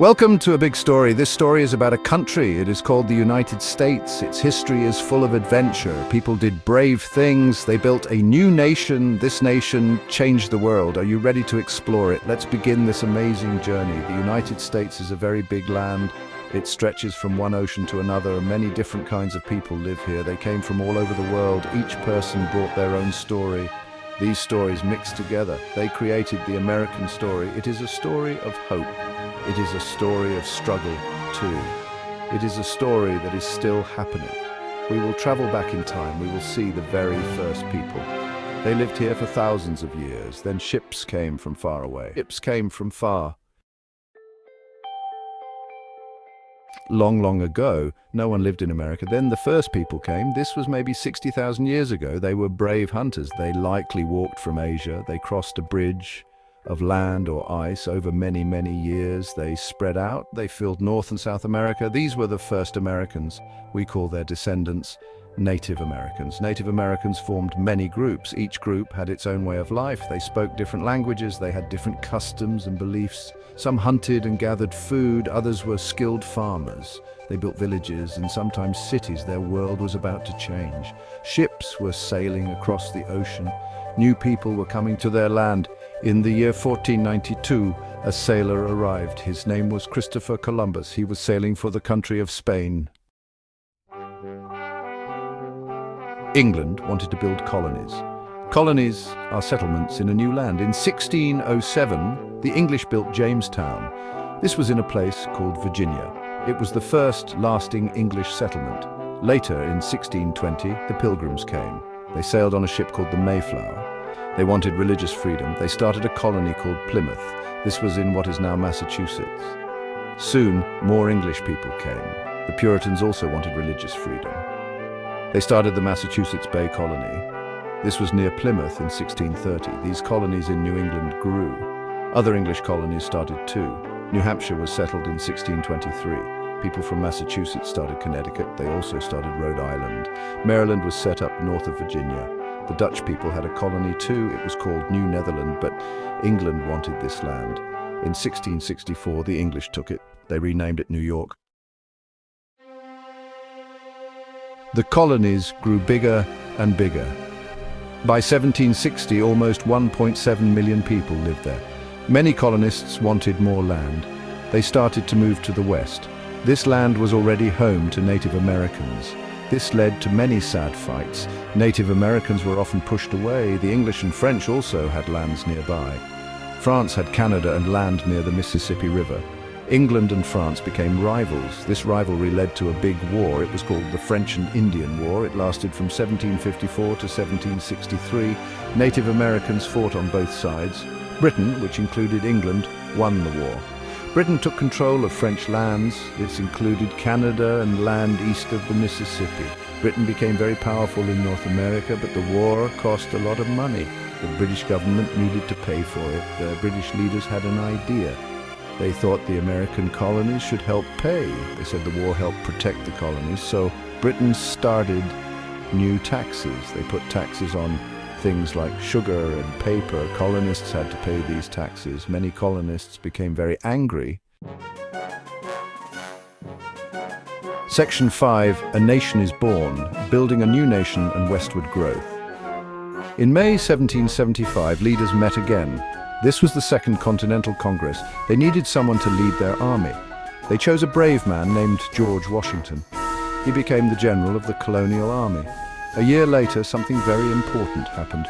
Welcome to A Big Story. This story is about a country. It is called the United States. Its history is full of adventure. People did brave things. They built a new nation. This nation changed the world. Are you ready to explore it? Let's begin this amazing journey. The United States is a very big land. It stretches from one ocean to another. Many different kinds of people live here. They came from all over the world. Each person brought their own story. These stories mixed together. They created the American story. It is a story of hope. It is a story of struggle, too. It is a story that is still happening. We will travel back in time. We will see the very first people. They lived here for thousands of years. Then ships came from far away. Ships came from far. Long ago, no one lived in America. Then the first people came. This was maybe 60,000 years ago. They were brave hunters. They likely walked from Asia. They crossed a bridge of land or ice over many years. They spread out. They filled North and South America. These were the first Americans. We call their descendants Native Americans. Native Americans formed many groups. Each group had its own way of life. They spoke different languages. They had different customs and beliefs. Some hunted and gathered food. Others were skilled farmers. They built villages and sometimes cities. Their world was about to change. Ships were sailing across the ocean. New people were coming to their land. In the year 1492, a sailor arrived. His name was Christopher Columbus. He was sailing for the country of Spain. England wanted to build colonies. Colonies are settlements in a new land. In 1607, the English built Jamestown. This was in a place called Virginia. It was the first lasting English settlement. Later, in 1620, the Pilgrims came. They sailed on a ship called the Mayflower. They wanted religious freedom. They started a colony called Plymouth. This was in what is now Massachusetts. Soon, more English people came. The Puritans also wanted religious freedom. They started the Massachusetts Bay Colony. This was near Plymouth in 1630. These colonies in New England grew. Other English colonies started too. New Hampshire was settled in 1623. People from Massachusetts started Connecticut. They also started Rhode Island. Maryland was set up north of Virginia. The Dutch people had a colony too. It was called New Netherland, but England wanted this land. In 1664, the English took it. They renamed it New York. The colonies grew bigger and bigger. By 1760, almost 1.7 million people lived there. Many colonists wanted more land. They started to move to the west. This land was already home to Native Americans. This led to many sad fights. Native Americans were often pushed away. The English and French also had lands nearby. France had Canada and land near the Mississippi River. England and France became rivals. This rivalry led to a big war. It was called the French and Indian War. It lasted from 1754 to 1763. Native Americans fought on both sides. Britain, which included England, won the war. Britain took control of French lands. This included Canada and land east of the Mississippi. Britain became very powerful in North America, but the war cost a lot of money. The British government needed to pay for it. The British leaders had an idea. They thought the American colonies should help pay. They said the war helped protect the colonies, so Britain started new taxes. They put taxes on things like sugar and paper. Colonists had to pay these taxes. Many colonists became very angry. Section 5, A Nation is Born, Building a New Nation and Westward Growth. In May 1775, leaders met again. This was the Second Continental Congress. They needed someone to lead their army. They chose a brave man named George Washington. He became the general of the Colonial Army. A year later, something very important happened.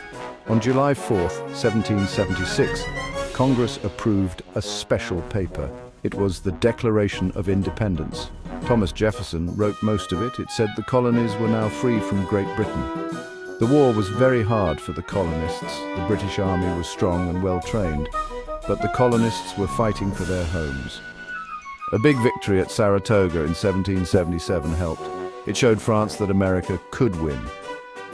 On July 4th, 1776, Congress approved a special paper. It was the Declaration of Independence. Thomas Jefferson wrote most of it. It said the colonies were now free from Great Britain. The war was very hard for the colonists. The British army was strong and well-trained, but the colonists were fighting for their homes. A big victory at Saratoga in 1777 helped. It showed France that America could win.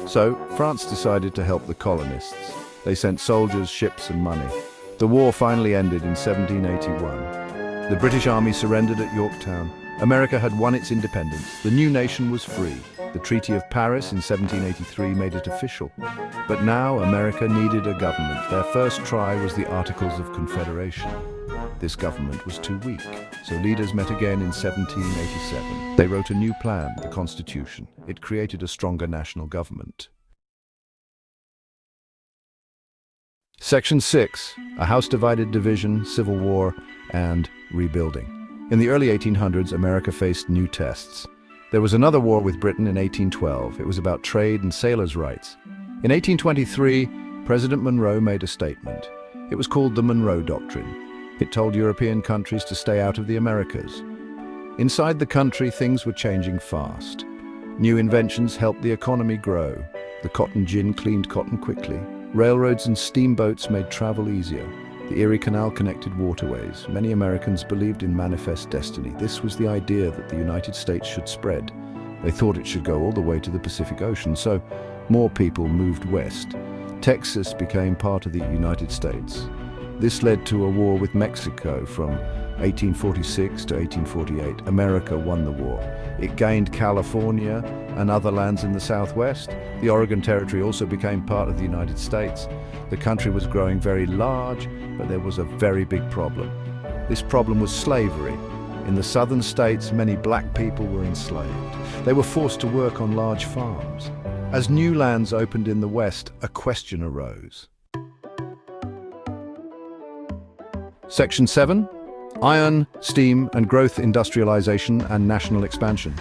So, France decided to help the colonists. They sent soldiers, ships, and money. The war finally ended in 1781. The British army surrendered at Yorktown. America had won its independence. The new nation was free. The Treaty of Paris in 1783 made it official. But now America needed a government. Their first try was the Articles of Confederation. This government was too weak, so leaders met again in 1787. They wrote a new plan, the Constitution. It created a stronger national government. Section 6, a house-divided division, civil war, and rebuilding. In the early 1800s, America faced new tests. There was another war with Britain in 1812. It was about trade and sailors' rights. In 1823, President Monroe made a statement. It was called the Monroe Doctrine. It told European countries to stay out of the Americas. Inside the country, things were changing fast. New inventions helped the economy grow. The cotton gin cleaned cotton quickly. Railroads and steamboats made travel easier. The Erie Canal connected waterways. Many Americans believed in manifest destiny. This was the idea that the United States should spread. They thought it should go all the way to the Pacific Ocean, so more people moved west. Texas became part of the United States. This led to a war with Mexico from 1846 to 1848. America won the war. It gained California and other lands in the Southwest. The Oregon Territory also became part of the United States. The country was growing very large, but there was a very big problem. This problem was slavery. In the southern states, many black people were enslaved. They were forced to work on large farms. As new lands opened in the West, a question arose. Section 7. Iron, steam, and growth, industrialization, and national expansion.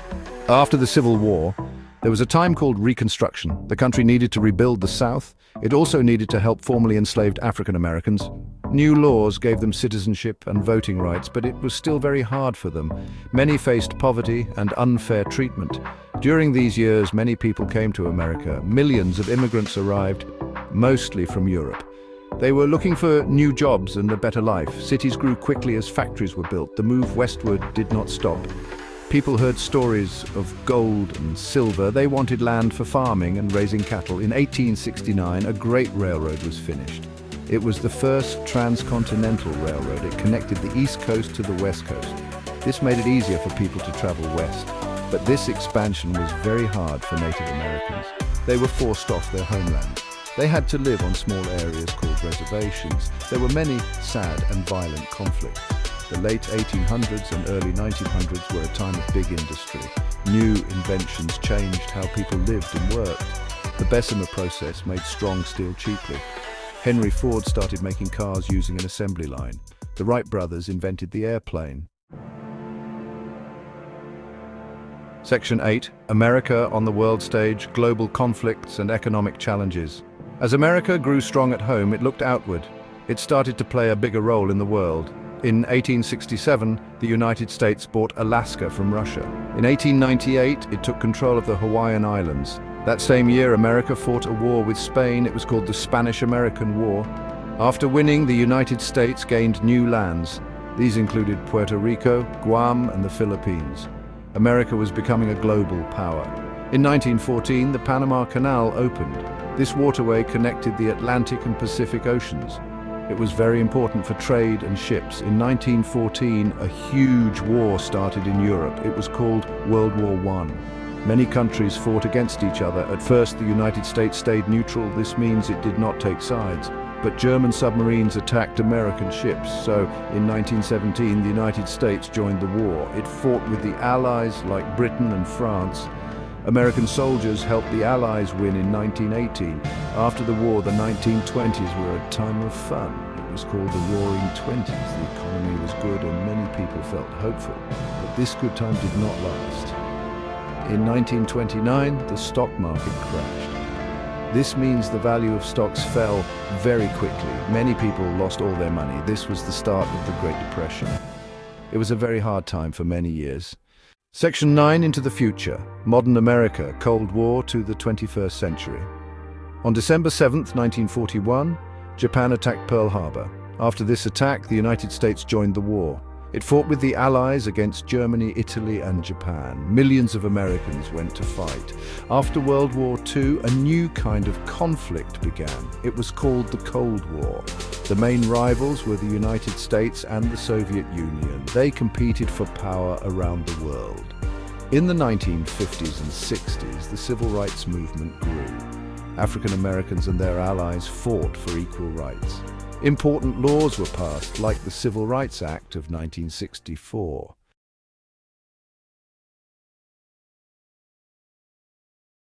After the Civil War, there was a time called Reconstruction. The country needed to rebuild the South. It also needed to help formerly enslaved African Americans. New laws gave them citizenship and voting rights, but it was still very hard for them. Many faced poverty and unfair treatment. During these years, many people came to America. Millions of immigrants arrived, mostly from Europe. They were looking for new jobs and a better life. Cities grew quickly as factories were built. The move westward did not stop. People heard stories of gold and silver. They wanted land for farming and raising cattle. In 1869, a great railroad was finished. It was the first transcontinental railroad. It connected the East Coast to the West Coast. This made it easier for people to travel west. But this expansion was very hard for Native Americans. They were forced off their homeland. They had to live on small areas called reservations. There were many sad and violent conflicts. The late 1800s and early 1900s were a time of big industry. New inventions changed how people lived and worked. The Bessemer process made strong steel cheaply. Henry Ford started making cars using an assembly line. The Wright brothers invented the airplane. Section 8. America on the world stage, global conflicts and economic challenges. As America grew strong at home, it looked outward. It started to play a bigger role in the world. In 1867, the United States bought Alaska from Russia. In 1898, it took control of the Hawaiian Islands. That same year, America fought a war with Spain. It was called the Spanish-American War. After winning, the United States gained new lands. These included Puerto Rico, Guam, and the Philippines. America was becoming a global power. In 1914, the Panama Canal opened. This waterway connected the Atlantic and Pacific Oceans. It was very important for trade and ships. In 1914, a huge war started in Europe. It was called World War I. Many countries fought against each other. At first, the United States stayed neutral. This means it did not take sides. But German submarines attacked American ships. So, in 1917, the United States joined the war. It fought with the Allies like Britain and France. American soldiers helped the Allies win in 1918. After the war, the 1920s were a time of fun. It was called the Roaring Twenties. The economy was good and many people felt hopeful. But this good time did not last. In 1929, the stock market crashed. This means the value of stocks fell very quickly. Many people lost all their money. This was the start of the Great Depression. It was a very hard time for many years. Section 9, into the future. Modern America, Cold War to the 21st century. On December 7, 1941, Japan attacked Pearl Harbor. After this attack, the United States joined the war. It fought with the Allies against Germany, Italy, and Japan. Millions of Americans went to fight. After World War II, a new kind of conflict began. It was called the Cold War. The main rivals were the United States and the Soviet Union. They competed for power around the world. In the 1950s and 60s, the civil rights movement grew. African Americans and their allies fought for equal rights. Important laws were passed, like the Civil Rights Act of 1964.